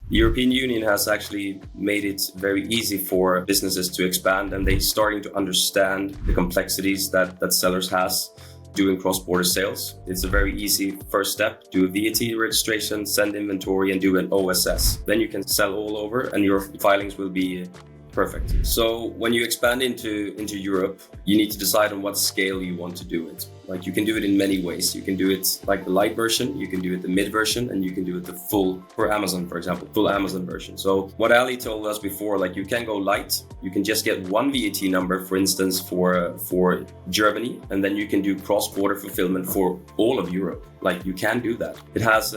The European Union has actually made it very easy for businesses to expand, and they're starting to understand the complexities that sellers has doing cross-border sales. It's a very easy first step. Do a VAT registration, send inventory, and do an OSS. Then you can sell all over and your filings will be perfect. So when you expand into Europe, you need to decide on what scale you want to do it. Like, you can do it in many ways. You can do it like the light version, you can do it the mid version, and you can do it the full, for Amazon, for example, full Amazon version. So what Ali told us before, like, you can go light, you can just get one VAT number, for instance, for Germany, and then you can do cross-border fulfillment for all of Europe. Like, you can do that. It has,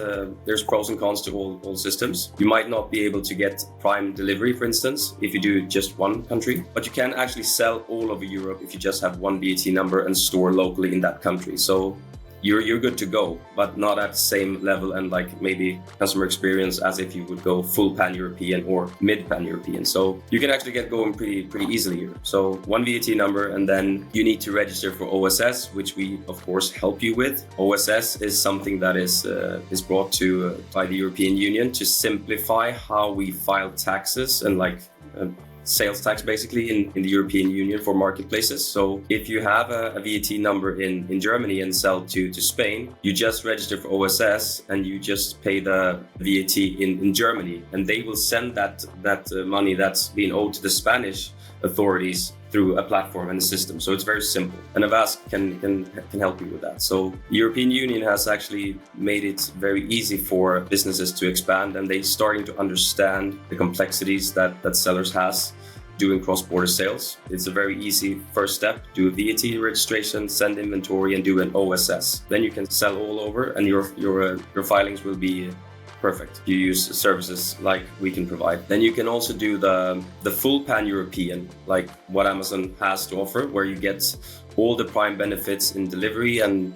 there's pros and cons to all systems. You might not be able to get prime delivery, for instance, if you do just one country, but you can actually sell all over Europe if you just have one VAT number and store locally in that country. So you're good to go, but not at the same level and like maybe customer experience as if you would go full pan-European or mid pan-European. So you can actually get going pretty easily here. So one VAT number, and then you need to register for OSS, which we of course help you with. OSS is something that is brought to by the European Union to simplify how we file taxes and sales tax basically in the European Union for marketplaces. So if you have a VAT number in Germany and sell to Spain, you just register for OSS and you just pay the VAT in Germany, and they will send that money that's being owed to the Spanish authorities through a platform and a system. So it's very simple, and Avast can help you with that. So the European Union has actually made it very easy for businesses to expand, and they're starting to understand the complexities that sellers has doing cross-border sales. It's a very easy first step. Do a VAT registration, send inventory, and do an OSS. Then you can sell all over, and your filings will be perfect. You use services like we can provide. Then you can also do the full pan-European, like what Amazon has to offer, where you get all the prime benefits in delivery and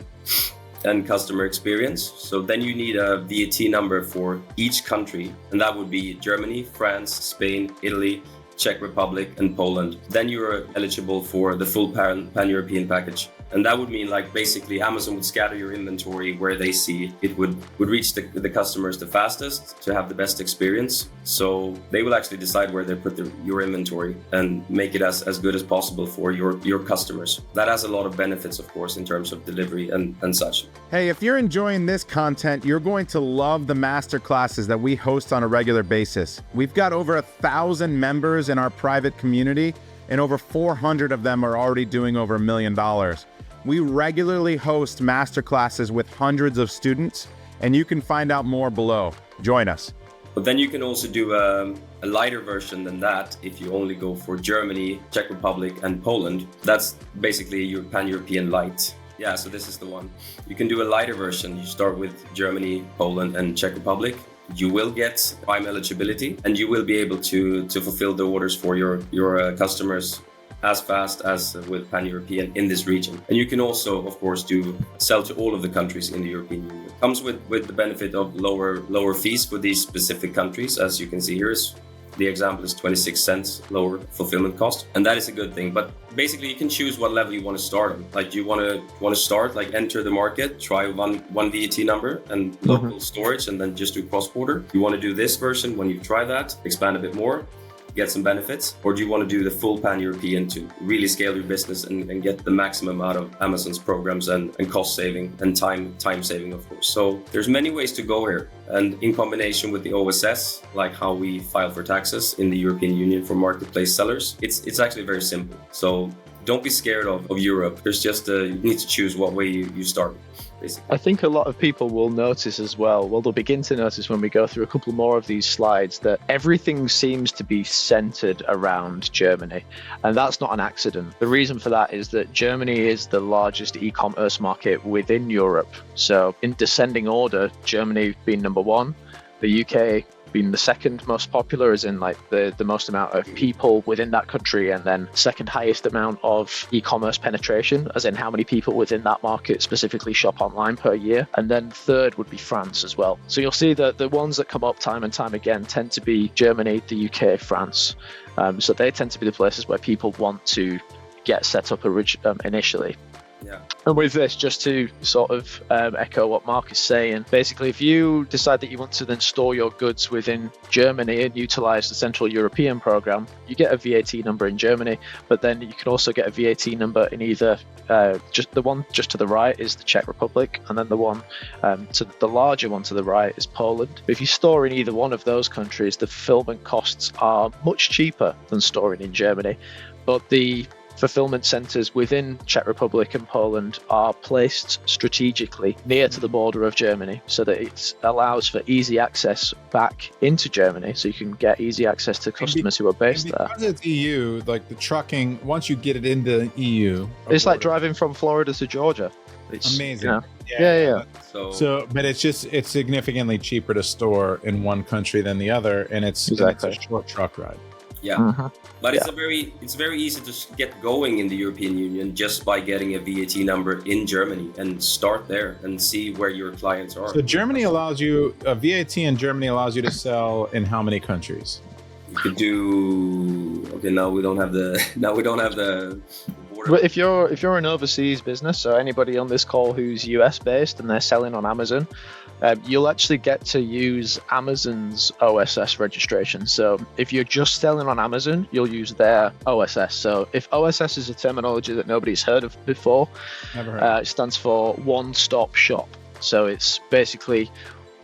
customer experience. So then you need a VAT number for each country, and that would be Germany, France, Spain, Italy, Czech Republic, and Poland. Then you're eligible for the full pan-European package. And that would mean, like, basically Amazon would scatter your inventory where they see it would reach the customers the fastest to have the best experience. So they will actually decide where they put your inventory and make it as good as possible for your customers. That has a lot of benefits, of course, in terms of delivery and such. Hey, if you're enjoying this content, you're going to love the masterclasses that we host on a regular basis. We've got over 1,000 members in our private community, and over 400 of them are already doing over $1 million. We regularly host masterclasses with hundreds of students, and you can find out more below. Join us. But then you can also do a lighter version than that if you only go for Germany, Czech Republic, and Poland. That's basically your pan-European light. Yeah, so this is the one. You can do a lighter version. You start with Germany, Poland, and Czech Republic. You will get prime eligibility, and you will be able to fulfill the orders for your customers as fast as with pan-European in this region. And you can also, of course, sell to all of the countries in the European Union. Comes with the benefit of lower fees for these specific countries. As you can see here, the example is 26 cents lower fulfillment cost, and that is a good thing. But basically, you can choose what level you want to start on. Like, you want to start, like, enter the market, try one VAT number and local storage, and then just do cross-border. You want to do this version when you try that, expand a bit more, get some benefits, or do you want to do the full pan-European to really scale your business and get the maximum out of Amazon's programs and cost saving and time saving, of course. So there's many ways to go here, and in combination with the OSS, like how we file for taxes in the European Union for marketplace sellers, it's actually very simple. So don't be scared of Europe. There's just you need to choose what way you start, basically. I think a lot of people will notice as well, they'll begin to notice when we go through a couple more of these slides, that everything seems to be centered around Germany. And that's not an accident. The reason for that is that Germany is the largest e-commerce market within Europe. So in descending order, Germany being number one, the UK being the second most popular, as in like the most amount of people within that country, and then second highest amount of e-commerce penetration, as in how many people within that market specifically shop online per year. And then third would be France as well. So you'll see that the ones that come up time and time again tend to be Germany, the UK, France. So they tend to be the places where people want to get set up initially. Yeah. And with this, just to sort of echo what Mark is saying, basically, if you decide that you want to then store your goods within Germany and utilize the Central European program, you get a VAT number in Germany, but then you can also get a VAT number in either just the one just to the right is the Czech Republic, and then the one to the larger one to the right is Poland. But if you store in either one of those countries, the fulfillment costs are much cheaper than storing in Germany, but the fulfillment centers within Czech Republic and Poland are placed strategically near to the border of Germany so that it allows for easy access back into Germany, so you can get easy access to customers who are based there. Because it's EU, like the trucking, once you get it into EU, It's like driving from Florida to Georgia. It's amazing. You know, Yeah. So, but it's significantly cheaper to store in one country than the other, and it's a short truck ride. yeah. But it's very easy to get going in the European Union just by getting a VAT number in Germany and start there and see where your clients are. So Germany allows you VAT in Germany allows you to sell in how many countries? You could do. Okay, now we don't have the border. But if you're an overseas business, so anybody on this call who's US based and they're selling on Amazon, you'll actually get to use Amazon's OSS registration. So if you're just selling on Amazon, you'll use their OSS. So if OSS is a terminology that nobody's heard of before, Never heard. it stands for one-stop shop. So it's basically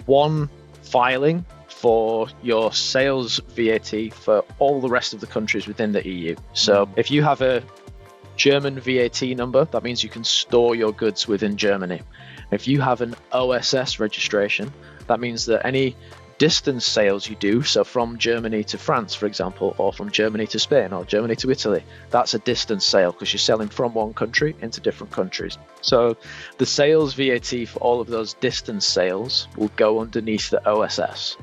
one filing for your sales VAT for all the rest of the countries within the EU. So if you have a German VAT number, that means you can store your goods within Germany. If you have an OSS registration, that means that any distance sales you do, so from Germany to France, for example, or from Germany to Spain or Germany to Italy, that's a distance sale because you're selling from one country into different countries. So the sales VAT for all of those distance sales will go underneath the OSS.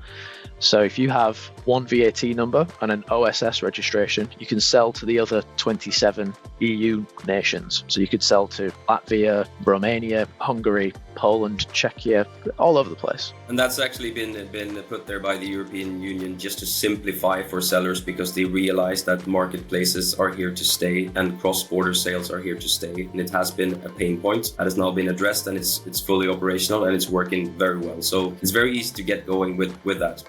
So if you have one VAT number and an OSS registration, you can sell to the other 27 EU nations. So you could sell to Latvia, Romania, Hungary, Poland, Czechia, all over the place. And that's actually been put there by the European Union just to simplify for sellers, because they realize that marketplaces are here to stay and cross-border sales are here to stay. And it has been a pain point that has now been addressed, and it's fully operational and it's working very well. So it's very easy to get going with that.